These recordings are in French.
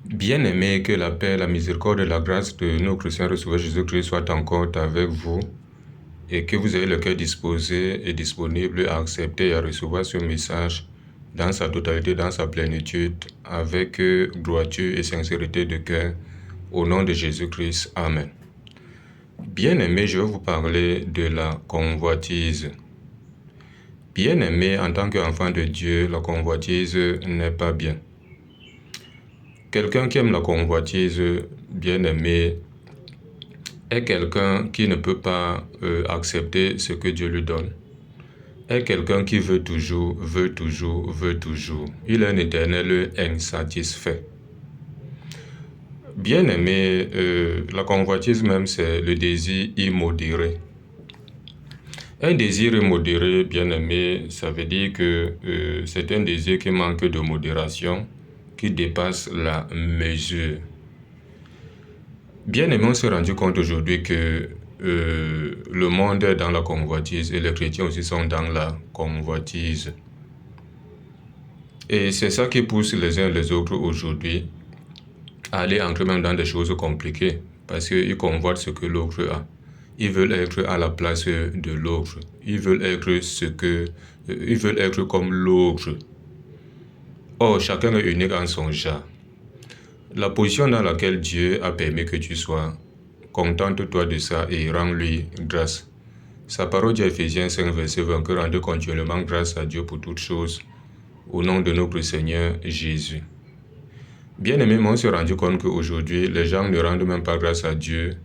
Bien-aimés, que la paix, la miséricorde et la grâce de nos chrétiens Sauveur Jésus-Christ soient encore avec vous et que vous ayez le cœur disposé et disponible à accepter et à recevoir ce message dans sa totalité, dans sa plénitude, avec droiture et sincérité de cœur, au nom de Jésus-Christ. Amen. Bien-aimés, je vais vous parler de la convoitise. Bien-aimés, en tant qu'enfant de Dieu, la convoitise n'est pas bien. Quelqu'un qui aime la convoitise, bien-aimé, est quelqu'un qui ne peut pas accepter ce que Dieu lui donne. Est quelqu'un qui veut toujours, veut toujours, veut toujours. Il est un éternel insatisfait. Bien-aimé, la convoitise même, c'est le désir immodéré. Un désir immodéré, bien-aimé, ça veut dire que c'est un désir qui manque de modération, qui dépasse la mesure. Bien-aimé, on s'est rendu compte aujourd'hui que le monde est dans la convoitise et les chrétiens aussi sont dans la convoitise. Et c'est ça qui pousse les uns les autres aujourd'hui à aller entrer même dans des choses compliquées parce qu'ils convoitent ce que l'autre a. Ils veulent être à la place de l'autre. Ils veulent être comme l'autre. Or, chacun est unique en son genre. La position dans laquelle Dieu a permis que tu sois, contente-toi de ça et rends-lui grâce. Sa parole dit à Ephésiens 5, verset 20, que rendez continuellement grâce à Dieu pour toutes choses, au nom de notre Seigneur Jésus. Bien-aimés, on s'est rendu compte qu'aujourd'hui, les gens ne rendent même pas grâce à Dieu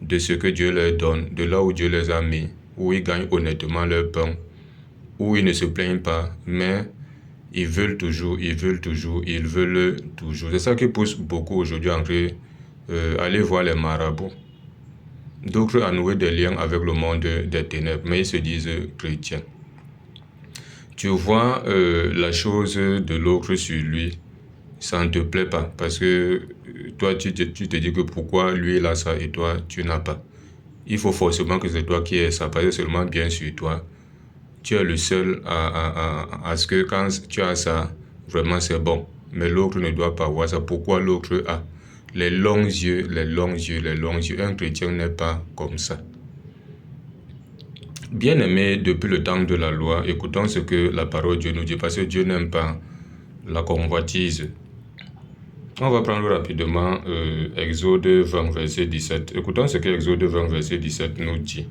de ce que Dieu leur donne, de là où Dieu les a mis, où ils gagnent honnêtement leur pain, où ils ne se plaignent pas, mais ils veulent toujours, ils veulent toujours, ils veulent toujours. C'est ça qui pousse beaucoup aujourd'hui à aller voir les marabouts. D'autres à nouer des liens avec le monde des ténèbres, mais ils se disent chrétiens. Tu vois la chose de l'autre sur lui, ça ne te plaît pas, parce que toi, tu te dis que pourquoi lui il a ça et toi, tu n'as pas. Il faut forcément que c'est toi qui aies ça, parce que seulement bien sur toi. Tu es le seul à ce que quand tu as ça, vraiment c'est bon. Mais l'autre ne doit pas avoir ça. Pourquoi l'autre a les longs yeux, les longs yeux, les longs yeux? Un chrétien n'est pas comme ça. Bien-aimés, depuis le temps de la loi, écoutons ce que la parole de Dieu nous dit, parce que Dieu n'aime pas la convoitise. On va prendre rapidement Exode 20, verset 17. Écoutons ce que Exode 20, verset 17 nous dit.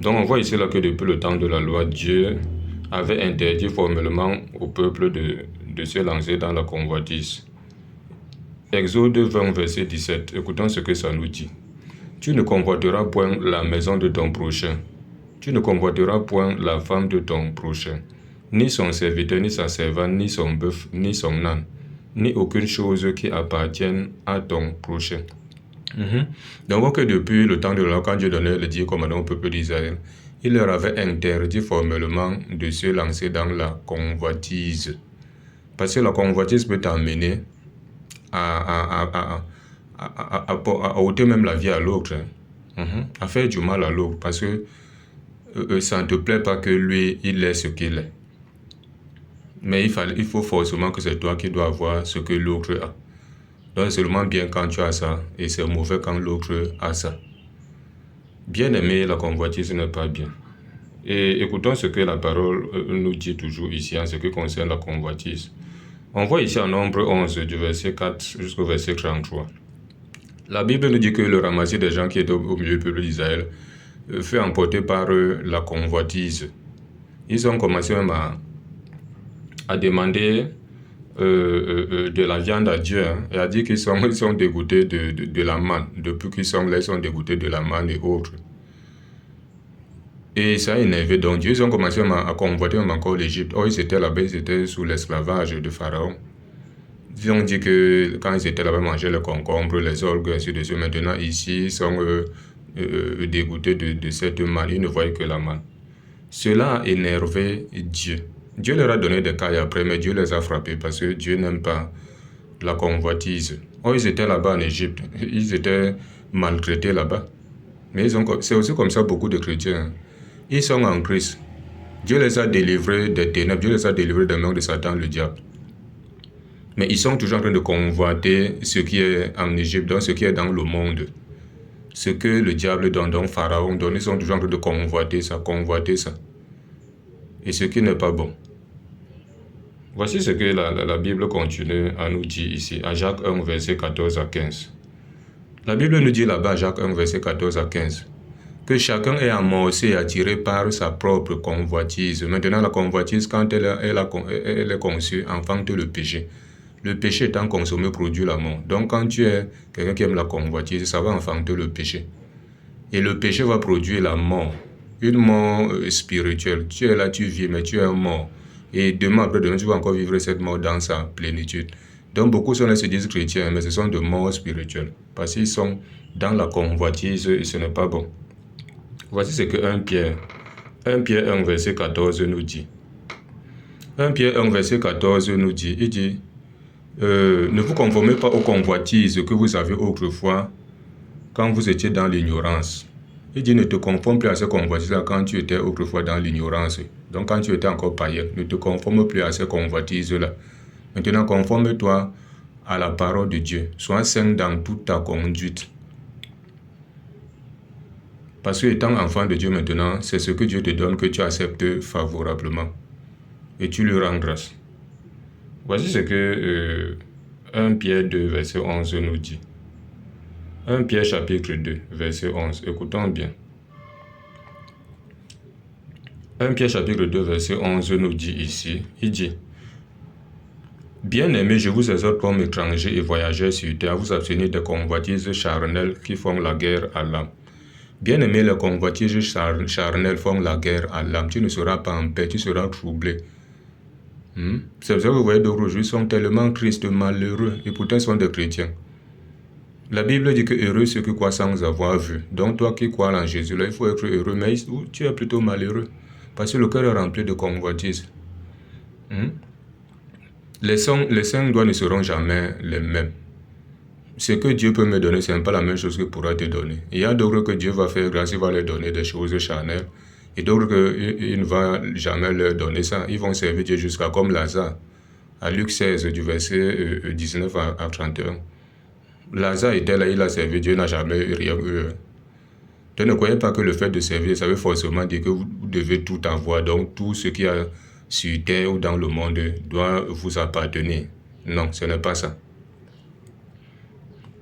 Donc on voit ici là que depuis le temps de la loi, Dieu avait interdit formellement au peuple de se lancer dans la convoitise. Exode 20, verset 17. Écoutons ce que ça nous dit. Tu ne convoiteras point la maison de ton prochain. Tu ne convoiteras point la femme de ton prochain, ni son serviteur, ni sa servante, ni son bœuf, ni son âne, ni aucune chose qui appartienne à ton prochain. Donc, depuis le temps de la loi, quand Dieu donnait le 10 commandements au peuple d'Israël, il leur avait interdit formellement de se lancer dans la convoitise. Parce que la convoitise peut t'amener à ôter même la vie à l'autre, à faire du mal à l'autre, parce que ça ne te plaît pas que lui, il est ce qu'il est. Mais il faut forcément que c'est toi qui dois avoir ce que l'autre a. Donc c'est seulement bien quand tu as ça, et c'est mauvais quand l'autre a ça. Bien-aimé, la convoitise n'est pas bien. Et écoutons ce que la parole nous dit toujours ici en ce qui concerne la convoitise. On voit ici en Nombre 11, du verset 4 jusqu'au verset 33. La Bible nous dit que le ramassis des gens qui étaient au milieu du peuple d'Israël fut emporté par la convoitise. Ils ont commencé même à demander de la viande à Dieu, et à dire qu'ils sont dégoûtés de la manne. Depuis qu'ils sont là, ils sont dégoûtés de la manne et autres. Et ça a énervé donc Dieu. Ils ont commencé à convoiter même encore l'Égypte. Or, ils étaient là-bas, ils étaient sous l'esclavage de Pharaon. Ils ont dit que quand ils étaient là-bas, ils mangeaient les concombres, les orgues, ainsi de suite. Maintenant, ici, ils sont dégoûtés de cette manne. Ils ne voyaient que la manne. Cela a énervé Dieu. Dieu leur a donné des cailles après, mais Dieu les a frappés parce que Dieu n'aime pas la convoitise. Or, ils étaient là-bas en Égypte. Ils étaient maltraités là-bas. Mais c'est aussi comme ça beaucoup de chrétiens. Ils sont en Christ. Dieu les a délivrés des ténèbres. Dieu les a délivrés des mains de Satan, le diable. Mais ils sont toujours en train de convoiter ce qui est en Égypte, donc ce qui est dans le monde. Ce que le diable donne, donc Pharaon donne, ils sont toujours en train de convoiter ça. Et ce qui n'est pas bon. Voici ce que la Bible continue à nous dire ici, à Jacques 1, verset 14 à 15. La Bible nous dit là-bas, Jacques 1, verset 14 à 15, que chacun est amorcé et attiré par sa propre convoitise. Maintenant, la convoitise, quand elle est conçue, enfante le péché. Le péché étant consommé produit la mort. Donc, quand tu es quelqu'un qui aime la convoitise, ça va enfanter le péché. Et le péché va produire la mort. Une mort spirituelle. Tu es là, tu vis, mais tu es mort. Et demain, après demain, tu vas encore vivre cette mort dans sa plénitude. Donc, beaucoup sont là, se disent chrétiens, mais ce sont de morts spirituelles. Parce qu'ils sont dans la convoitise et ce n'est pas bon. Voici ce que 1 Pierre 1, verset 14 nous dit. 1 Pierre 1, verset 14 nous dit, il dit, ne vous conformez pas aux convoitises que vous avez autrefois quand vous étiez dans l'ignorance. Il dit, ne te conforme plus à ces convoitises-là quand tu étais autrefois dans l'ignorance. Donc quand tu étais encore païen, ne te conforme plus à ces convoitises-là. Maintenant, conforme-toi à la parole de Dieu. Sois saint dans toute ta conduite. Parce que étant enfant de Dieu maintenant, c'est ce que Dieu te donne que tu acceptes favorablement. Et tu lui rends grâce. Voici ce que 1 Pierre 2, verset 11 nous dit. 1 Pierre chapitre 2, verset 11. Écoutons bien. 1 Pierre chapitre 2, verset 11 nous dit ici, il dit, « Bien-aimés, je vous exhorte comme étrangers et voyageurs sur terre à vous abstenir des convoitises charnelles qui font la guerre à l'âme. Bien-aimés, les convoitises charnelles font la guerre à l'âme. Tu ne seras pas en paix, tu seras troublé. C'est ça que vous voyez d'aujourd'hui, sont tellement tristes, malheureux, et pourtant ils sont des chrétiens. La Bible dit que heureux ceux qui croient sans avoir vu. Donc toi qui crois en Jésus, là, il faut être heureux, mais tu es plutôt malheureux, parce que le cœur est rempli de convoitises. Les saints doigts ne seront jamais les mêmes. Ce que Dieu peut me donner, ce n'est pas la même chose qu'il pourra te donner. Il y a d'autres que Dieu va faire grâce, il va leur donner des choses charnelles. Et d'autres qu'il ne va jamais leur donner ça. Ils vont servir Dieu jusqu'à comme Lazare. À Luc 16, du verset 19 à 31. Lazare était là, il a servi Dieu, n'a jamais rien eu. Donc ne croyez pas que le fait de servir, ça veut forcément dire que vous devez tout avoir. Donc tout ce qu'il y a sur terre ou dans le monde doit vous appartenir. Non, ce n'est pas ça.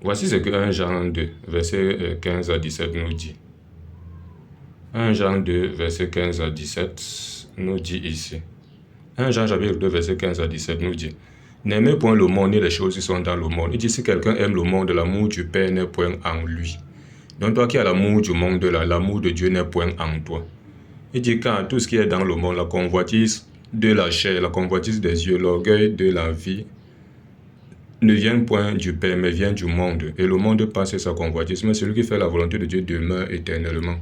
Voici ce que 1 Jean 2, verset 15 à 17 nous dit. 1 Jean 2, verset 15 à 17 nous dit ici. 1 Jean chapitre 2, verset 15 à 17 nous dit, « N'aimez point le monde ni les choses qui sont dans le monde. » Il dit, si quelqu'un aime le monde, l'amour du Père n'est point en lui. Donc toi qui as l'amour du monde, l'amour de Dieu n'est point en toi. Il dit, car tout ce qui est dans le monde, la convoitise de la chair, la convoitise des yeux, l'orgueil de la vie, ne vient point du Père, mais vient du monde. Et le monde passe sa convoitise, mais celui qui fait la volonté de Dieu demeure éternellement.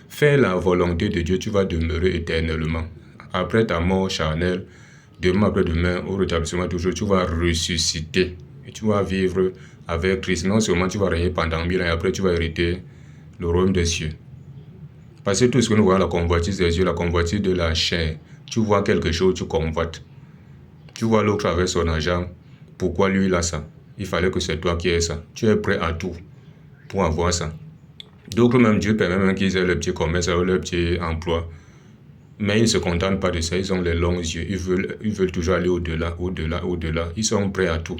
Fais la volonté de Dieu, tu vas demeurer éternellement. Après ta mort charnelle, demain après-demain, au rétablissement toujours, tu vas ressusciter. Et tu vas vivre avec Christ. Non seulement tu vas régner pendant 1000 ans, et après tu vas hériter le royaume des cieux. Parce que tout ce que nous voyons, la convoitise des yeux, la convoitise de la chair, tu vois quelque chose, tu convoites. Tu vois l'autre avec son argent. Pourquoi lui il a ça? Il fallait que c'est toi qui aies ça. Tu es prêt à tout pour avoir ça. D'autres même, Dieu permet même qu'ils aient le petit commerce, le petit emploi. Mais ils ne se contentent pas de ça, ils ont les longs yeux. Ils veulent toujours aller au-delà, au-delà, au-delà. Ils sont prêts à tout.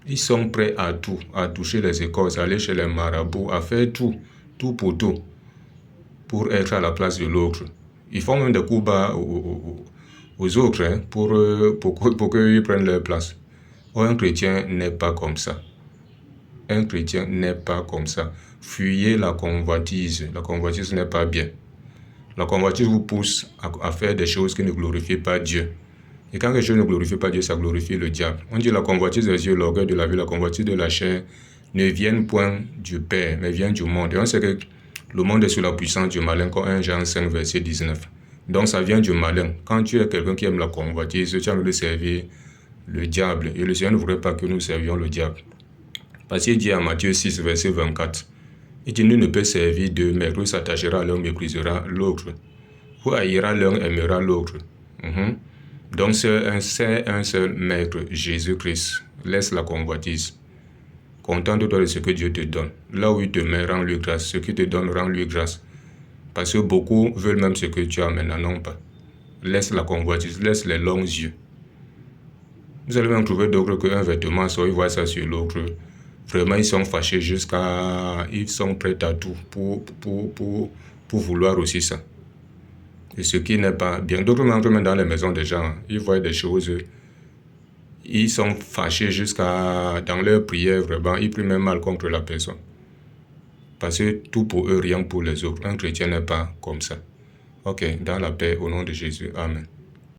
Ils sont prêts à tout, à toucher les écoles, à aller chez les marabouts, à faire tout pour être à la place de l'autre. Ils font même des coups bas aux autres pour qu'ils prennent leur place. Or, un chrétien n'est pas comme ça. Un chrétien n'est pas comme ça. Fuyez la convoitise. La convoitise n'est pas bien. La convoitise vous pousse à faire des choses qui ne glorifient pas Dieu. Et quand quelque chose ne glorifie pas Dieu, ça glorifie le diable. On dit la convoitise des yeux, l'orgueil de la vie, la convoitise de la chair ne viennent point du Père, mais viennent du monde. Et on sait que le monde est sous la puissance du malin, comme 1 Jean 5, verset 19. Donc ça vient du malin. Quand tu es quelqu'un qui aime la convoitise, tu as envie de servir le diable. Et le Seigneur ne voudrait pas que nous servions le diable. Parce qu'il dit à Matthieu 6, verset 24, il dit, nul ne peut servir deux maîtres, s'attachera à l'un, méprisera l'autre. Ou haïra l'un, aimera l'autre. Donc c'est un seul maître, Jésus-Christ. Laisse la convoitise. Contente-toi de ce que Dieu te donne. Là où il te met, rends-lui grâce. Ce qu'il te donne, rends-lui grâce. Parce que beaucoup veulent même ce que tu as, mais n'en pas. Laisse la convoitise, laisse les longs yeux. Vous allez même trouver d'autres qu'un vêtement, soit ils voient ça sur l'autre. Vraiment, ils sont fâchés jusqu'à... Ils sont prêts à tout pour vouloir aussi ça. Et ce qui n'est pas bien. D'autres même dans les maisons des gens, ils voient des choses... Ils sont fâchés jusqu'à... Dans leur prière, vraiment, ils prient même mal contre la personne. Parce que tout pour eux, rien pour les autres. Un chrétien n'est pas comme ça. Ok, dans la paix, au nom de Jésus. Amen.